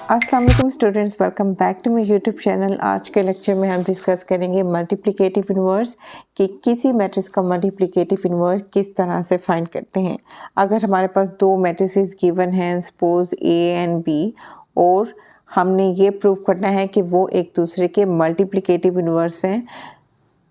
अस्सलाम वालेकुम students, welcome back to my YouTube channel. आज के लेक्चर में हम डिस्कस करेंगे मल्टीप्लिकेटिव इन्वर्स कि किसी मैट्रिक्स का मल्टीप्लिकेटिव इन्वर्स किस तरह से फाइंड करते हैं। अगर हमारे पास दो मैट्रिसेस गिवन हैं, सपोज ए एंड बी, और हमने ये प्रूव करना है कि वो एक दूसरे के मल्टीप्लिकेटिव इन्वर्स हैं,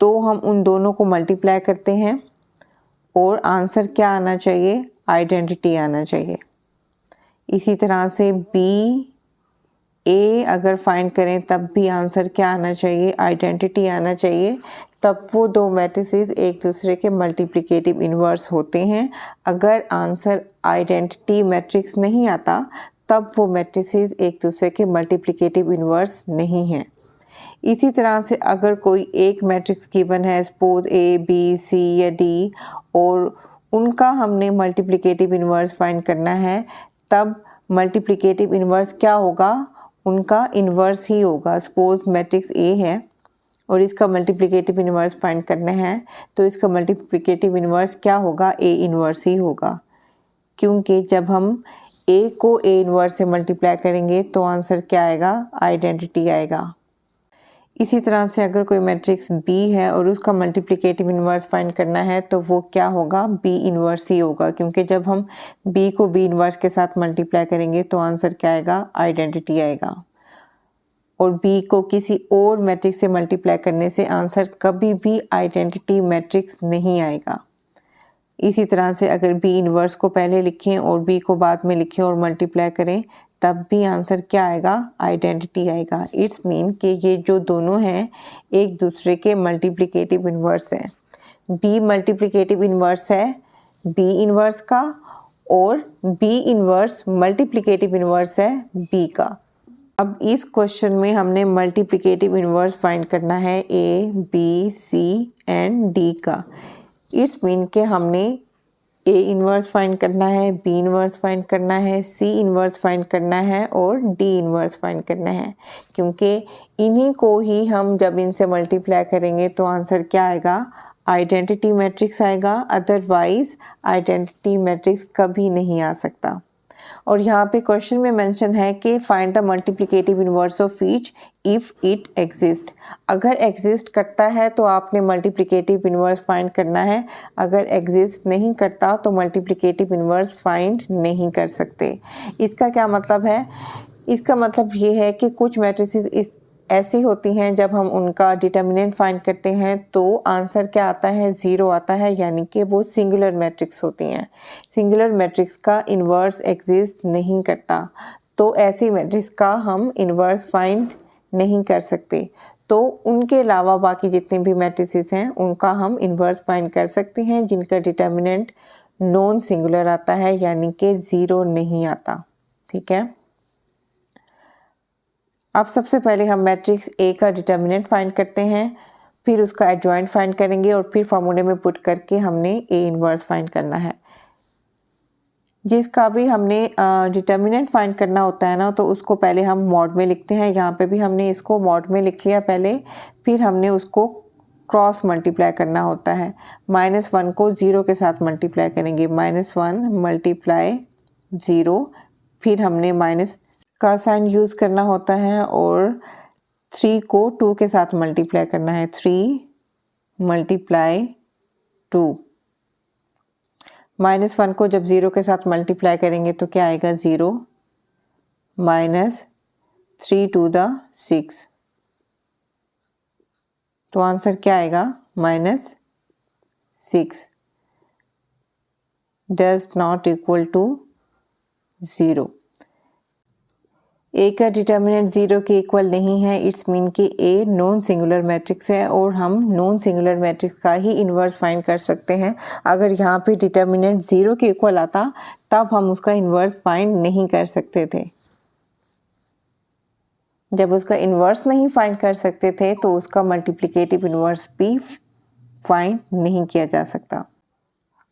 तो हम उन दोनों को मल्टीप्लाई करते हैं और आंसर क्या आना चाहिए? आइडेंटिटी आना चाहिए। इसी तरह से बी ए अगर फाइंड करें तब भी आंसर क्या आना चाहिए? आइडेंटिटी आना चाहिए। तब वो दो मैट्रिसेस एक दूसरे के मल्टीप्लिकेटिव इन्वर्स होते हैं। अगर आंसर आइडेंटिटी मैट्रिक्स नहीं आता तब वो मैट्रिसेस एक दूसरे के मल्टीप्लिकेटिव इन्वर्स नहीं हैं। इसी तरह से अगर कोई एक मैट्रिक्स गिवन है, सपोज ए बी सी या डी, और उनका हमने मल्टीप्लिकेटिव इन्वर्स फाइंड करना है, तब मल्टीप्लिकेटिव इन्वर्स क्या होगा? उनका इन्वर्स ही होगा। सपोज मैट्रिक्स ए है और इसका मल्टीप्लिकेटिव इन्वर्स फाइंड करना है, तो इसका मल्टीप्लिकेटिव इन्वर्स क्या होगा? ए इन्वर्स ही होगा, क्योंकि जब हम ए को ए इन्वर्स से मल्टीप्लाई करेंगे तो आंसर क्या आएगा? आइडेंटिटी आएगा। इसी तरह से अगर कोई मैट्रिक्स बी है और उसका मल्टीप्लिकेटिव इन्वर्स फाइंड करना है, तो वो क्या होगा? बी इन्वर्स ही होगा, क्योंकि जब हम बी को बी इन्वर्स के साथ मल्टीप्लाई करेंगे तो आंसर क्या आएगा? आइडेंटिटी आएगा। और बी को किसी और मैट्रिक्स से मल्टीप्लाई करने से आंसर कभी भी आइडेंटिटी मैट्रिक्स नहीं आएगा। इसी तरह से अगर बी इन्वर्स को पहले लिखें और बी को बाद में लिखें और मल्टीप्लाई करें, तब भी आंसर क्या आएगा? आइडेंटिटी आएगा। इट्स मीन कि ये जो दोनों हैं एक दूसरे के मल्टीप्लिकेटिव इन्वर्स हैं। बी मल्टीप्लिकेटिव इन्वर्स है बी इन्वर्स का, और बी इन्वर्स मल्टीप्लिकेटिव इन्वर्स है बी का। अब इस क्वेश्चन में हमने मल्टीप्लिकेटिव इन्वर्स फाइंड करना है A B C and D का। इट्स मीन के हमने ए इन्वर्स फाइंड करना है, बी इन्वर्स फाइंड करना है, सी इन्वर्स फाइंड करना है और डी इन्वर्स फाइंड करना है, क्योंकि इन्हीं को ही हम जब इनसे मल्टीप्लाई करेंगे तो आंसर क्या आएगा? आइडेंटिटी मैट्रिक्स आएगा। अदरवाइज आइडेंटिटी मैट्रिक्स कभी नहीं आ सकता। और यहाँ पे क्वेश्चन में मेंशन है कि find the multiplicative inverse of each if it exist. अगर एग्जिस्ट करता है तो आपने मल्टीप्लिकेटिव इन्वर्स फाइंड करना है, अगर एग्जिस्ट नहीं करता तो मल्टीप्लिकेटिव इन्वर्स फाइंड नहीं कर सकते। इसका क्या मतलब है? इसका मतलब ये है कि कुछ मैट्रिसेस ऐसी होती हैं जब हम उनका डिटर्मिनेंट फाइंड करते हैं तो आंसर क्या आता है? ज़ीरो आता है, यानी कि वो सिंगुलर मैट्रिक्स होती हैं। सिंगुलर मैट्रिक्स का इन्वर्स एग्जिस्ट नहीं करता, तो ऐसी मैट्रिक्स का हम इन्वर्स फाइंड नहीं कर सकते। तो उनके अलावा बाकी जितने भी मैट्रिसेस हैं उनका हम इन्वर्स फाइंड कर सकते हैं, जिनका डिटर्मिनेंट नॉन सिंगुलर आता है, यानी कि ज़ीरो नहीं आता। ठीक है। अब सबसे पहले हम मैट्रिक्स ए का डिटर्मिनेंट फाइंड करते हैं, फिर उसका एडजॉइंट फाइंड करेंगे और फिर फॉर्मूले में पुट करके हमने ए इन्वर्स फाइंड करना है। जिसका भी हमने डिटर्मिनेंट फाइंड करना होता है ना, तो उसको पहले हम मॉड में लिखते हैं। यहाँ पे भी हमने इसको मॉड में लिख लिया पहले, फिर हमने उसको क्रॉस मल्टीप्लाई करना होता है। -1 को 0 के साथ मल्टीप्लाई करेंगे, -1 मल्टीप्लाई 0, फिर हमने माइनस का साइन यूज़ करना होता है, और 3 को 2 के साथ मल्टीप्लाई करना है, 3 मल्टीप्लाई 2। -1 को जब 0 के साथ मल्टीप्लाई करेंगे तो क्या आएगा? 0 -3 टू द 6, तो आंसर क्या आएगा? -6 डज नॉट इक्वल टू 0। ए का डिटर्मिनेंट 0 के इक्वल नहीं है। इट्स मीन कि ए नॉन सिंगुलर मैट्रिक्स है, और हम नॉन सिंगुलर मैट्रिक्स का ही इन्वर्स फाइंड कर सकते हैं। अगर यहाँ पे डिटर्मिनेंट 0 के इक्वल आता तब हम उसका इन्वर्स फाइंड नहीं कर सकते थे। जब उसका इन्वर्स नहीं फाइंड कर सकते थे तो उसका मल्टीप्लिकेटिव इन्वर्स भी फाइंड नहीं किया जा सकता।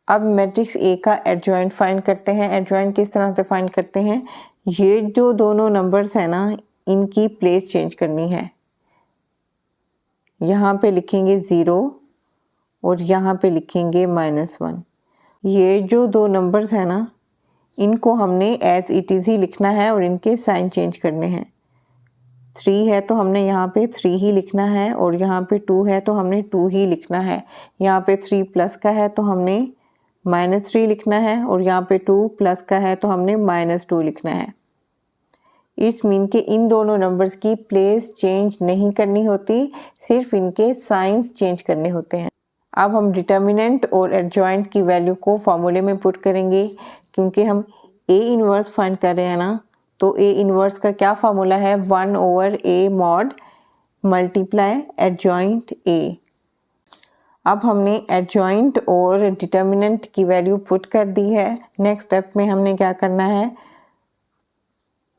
अब मैट्रिक्स ए का एडजॉइंट फाइंड करते हैं। एडजॉइंट किस तरह से फाइंड करते हैं? ये जो दोनों नंबर्स हैं ना, इनकी प्लेस चेंज करनी है। यहाँ पे लिखेंगे 0 और यहाँ पे लिखेंगे -1। ये जो दो नंबर्स हैं ना, इनको हमने एज इट इज़ ही लिखना है और इनके साइन चेंज करने हैं। 3 है तो हमने यहाँ पे 3 ही लिखना है और यहाँ पे 2 है तो हमने 2 ही लिखना है। यहाँ पे 3 प्लस का है तो हमने -3 लिखना है और यहाँ पे 2 प्लस का है तो हमने -2 लिखना है। इट्स मीन के इन दोनों नंबर्स की प्लेस चेंज नहीं करनी होती, सिर्फ इनके साइंस चेंज करने होते हैं। अब हम डिटर्मिनेंट और एडजॉइंट की वैल्यू को फॉर्मूले में पुट करेंगे, क्योंकि हम ए इनवर्स फाइंड कर रहे हैं ना, तो ए इनवर्स का क्या फार्मूला है, 1/a mod multiply adjoint A. अब हमने एडजॉइंट और डिटर्मिनेंट की वैल्यू पुट कर दी है। नेक्स्ट स्टेप में हमने क्या करना है,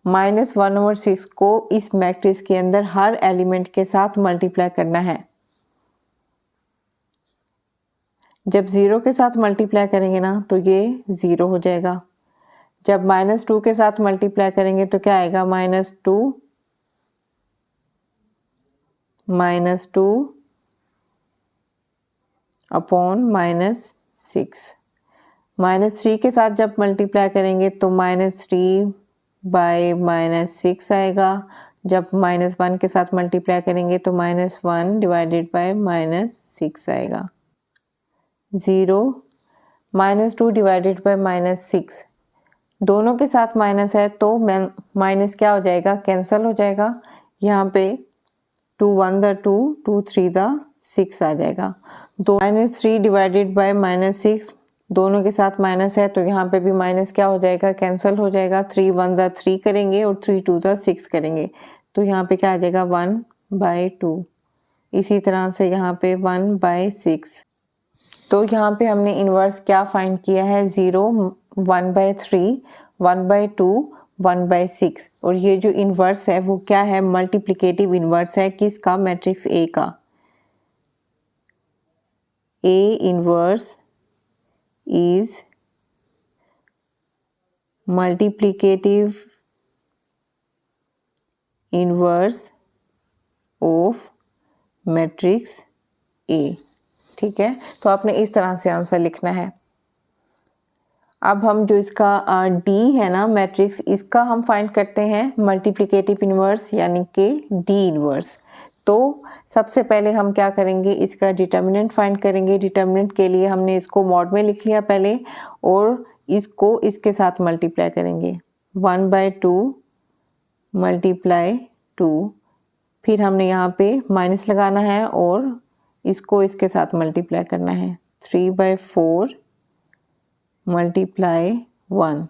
-1/6 को इस मैट्रिक्स के अंदर हर एलिमेंट के साथ मल्टीप्लाई करना है। जब 0 के साथ मल्टीप्लाई करेंगे ना तो ये 0 हो जाएगा। जब -2 के साथ मल्टीप्लाई करेंगे तो क्या आएगा, -2 अपॉन -6। -3 के साथ जब मल्टीप्लाई करेंगे तो -3/-6 आएगा। जब -1 के साथ मल्टीप्लाई करेंगे तो -1 डिवाइडेड बाय -6 आएगा। 0 -2 डिवाइडेड बाय -6, दोनों के साथ माइनस है तो माइनस क्या हो जाएगा, कैंसिल हो जाएगा। यहाँ पे 2 1 द 2, 2 3 द 6 आ जाएगा। -3 डिवाइडेड बाय -6, दोनों के साथ माइनस है तो यहाँ पे भी माइनस क्या हो जाएगा, कैंसिल हो जाएगा। 3 1 द 3 करेंगे और 3 2 द 6 करेंगे तो यहाँ पे क्या आ जाएगा, 1/2। इसी तरह से यहाँ पे 1/6। तो यहाँ पे हमने इन्वर्स क्या फाइंड किया है, 0 1/3 1/2 1/6। और ये जो इन्वर्स है वो क्या है, मल्टीप्लिकेटिव इन्वर्स है किसका, मैट्रिक्स ए का। A inverse is multiplicative inverse of matrix A. ठीक है, तो आपने इस तरह से आंसर लिखना है। अब हम जो इसका डी है ना मैट्रिक्स, इसका हम फाइंड करते हैं मल्टीप्लिकेटिव इन्वर्स यानी कि डी इन्वर्स। तो सबसे पहले हम क्या करेंगे, इसका डिटर्मिनेंट फाइंड करेंगे। डिटर्मिनेंट के लिए हमने इसको मॉड में लिख लिया पहले और इसको इसके साथ मल्टीप्लाई करेंगे, 1/2 मल्टीप्लाई 2। फिर हमने यहाँ पे माइनस लगाना है और इसको इसके साथ मल्टीप्लाई करना है, 3/4 मल्टीप्लाई 1।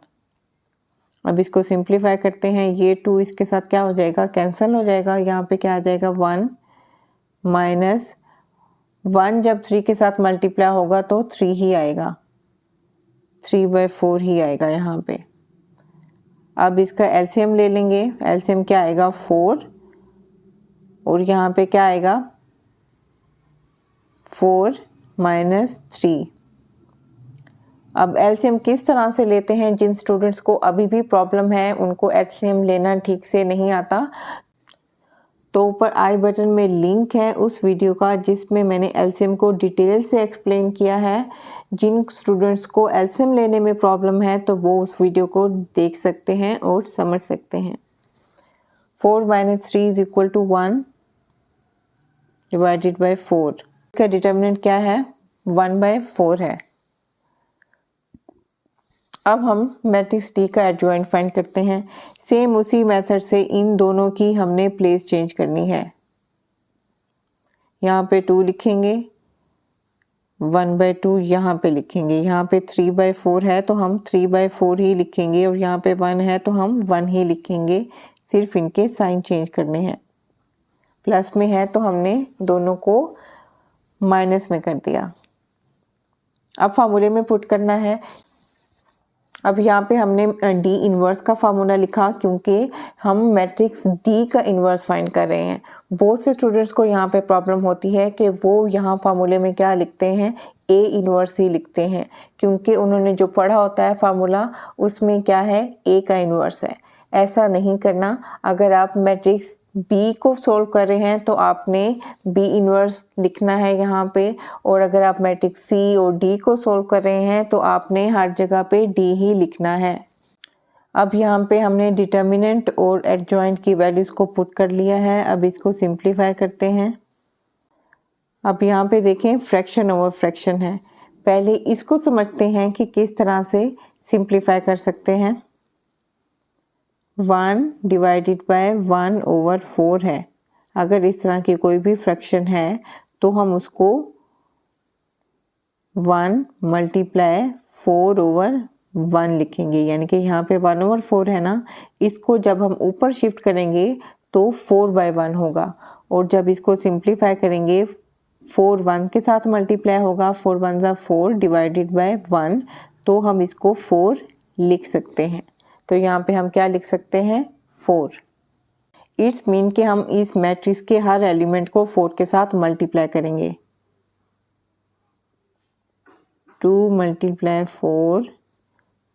अब इसको सिंप्लीफाई करते हैं, ये 2 इसके साथ क्या हो जाएगा, कैंसिल हो जाएगा। यहाँ पे क्या आ जाएगा, 1 -1 जब 3 के साथ मल्टीप्लाई होगा तो 3 ही आएगा, 3/4 ही आएगा यहाँ पे। अब इसका एलसीएम ले लेंगे, एलसीएम क्या आएगा, 4 और यहाँ पे क्या आएगा, 4 -3। अब एलसीएम किस तरह से लेते हैं, जिन स्टूडेंट्स को अभी भी प्रॉब्लम है, उनको एलसीएम लेना ठीक से नहीं आता, तो ऊपर आई बटन में लिंक है उस वीडियो का जिसमें मैंने एलसीएम को डिटेल से एक्सप्लेन किया है। जिन स्टूडेंट्स को एलसीएम लेने में प्रॉब्लम है तो वो उस वीडियो को देख सकते हैं और समझ सकते हैं। 4 - 3 = 1 डिवाइडेड बाय 4। इसका डिटर्मिनेंट क्या है, 1/4 है। अब हम मैट्रिक्स डी का एडजॉइंट फाइंड करते हैं। सेम उसी मेथड से इन दोनों की हमने प्लेस चेंज करनी है। यहाँ पे 2 लिखेंगे, 1/2 यहाँ पे लिखेंगे। यहाँ पे 3/4 है तो हम 3/4 ही लिखेंगे और यहाँ पे 1 है तो हम 1 ही लिखेंगे, सिर्फ इनके साइन चेंज करने हैं। प्लस में है तो हमने दोनों को माइनस में कर दिया। अब फार्मूले में पुट करना है। अब यहाँ पे हमने डी इन्वर्स का फार्मूला लिखा क्योंकि हम मैट्रिक्स डी का इन्वर्स फाइंड कर रहे हैं। बहुत से स्टूडेंट्स को यहाँ पे प्रॉब्लम होती है कि वो यहाँ फार्मूले में क्या लिखते हैं, ए इन्वर्स ही लिखते हैं, क्योंकि उन्होंने जो पढ़ा होता है फार्मूला उसमें क्या है, ए का इन्वर्स है। ऐसा नहीं करना। अगर आप मैट्रिक्स बी को सोल्व कर रहे हैं तो आपने बी इन्वर्स लिखना है यहाँ पे, और अगर आप मैट्रिक्स सी और डी को सोल्व कर रहे हैं तो आपने हर जगह पे डी ही लिखना है। अब यहाँ पे हमने डिटर्मिनेंट और एडजॉइंट की वैल्यूज़ को पुट कर लिया है। अब इसको सिंप्लीफाई करते हैं। अब यहाँ पे देखें फ्रैक्शन ओवर फ्रैक्शन है। पहले इसको समझते हैं कि किस तरह से सिंप्लीफाई कर सकते हैं। 1 डिवाइडेड बाय 1/4 है। अगर इस तरह की कोई भी फ्रैक्शन है तो हम उसको 1 मल्टीप्लाई 4/1 लिखेंगे, यानी कि यहाँ पे 1/4 है ना, इसको जब हम ऊपर शिफ्ट करेंगे तो 4/1 होगा, और जब इसको सिंप्लीफाई करेंगे 4 1 के साथ मल्टीप्लाई होगा, 4 1 ज़ा 4 डिवाइडेड बाय 1, तो हम इसको 4 लिख सकते हैं। तो यहाँ पे हम क्या लिख सकते हैं, 4। इट्स मीन कि हम इस मैट्रिक्स के हर एलिमेंट को 4 के साथ मल्टीप्लाई करेंगे। 2 मल्टीप्लाई 4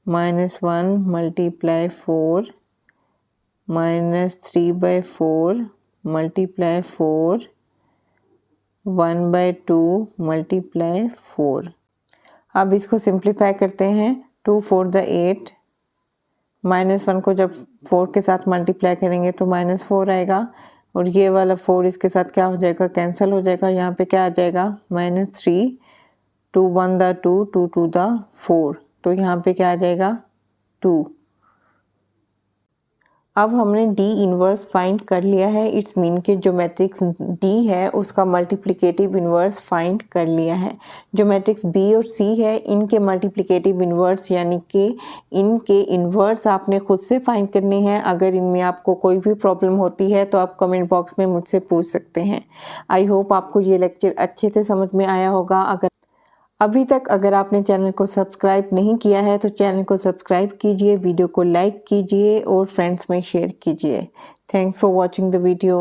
-1 मल्टीप्लाई 4 -3/4 मल्टीप्लाई 4 1/2 मल्टीप्लाई 4। अब इसको सिंप्लीफाई करते हैं। 2 4 ज़ा 8, -1 को जब 4 के साथ मल्टीप्लाई करेंगे तो -4 आएगा, और ये वाला 4 इसके साथ क्या हो जाएगा, कैंसिल हो जाएगा। यहाँ पे क्या आ जाएगा, -3, 2 1 ज़ा 2, 2 2 ज़ा 4, तो यहाँ पे क्या आ जाएगा, 2। अब हमने डी इनवर्स फाइंड कर लिया है। इट्स मीन कि जो मैट्रिक्स डी है उसका मल्टीप्लिकेटिव इनवर्स फाइंड कर लिया है। जो मैट्रिक्स बी और सी है इनके मल्टीप्लिकेटिव इनवर्स यानी कि इनके इनवर्स आपने खुद से फाइंड करने हैं। अगर इनमें आपको कोई भी प्रॉब्लम होती है तो आप कमेंट बॉक्स में मुझसे पूछ सकते हैं। आई होप आपको ये लेक्चर अच्छे से समझ में आया होगा। अगर आपने चैनल को सब्सक्राइब नहीं किया है तो चैनल को सब्सक्राइब कीजिए, वीडियो को लाइक कीजिए और फ्रेंड्स में शेयर कीजिए। Thanks for watching the video.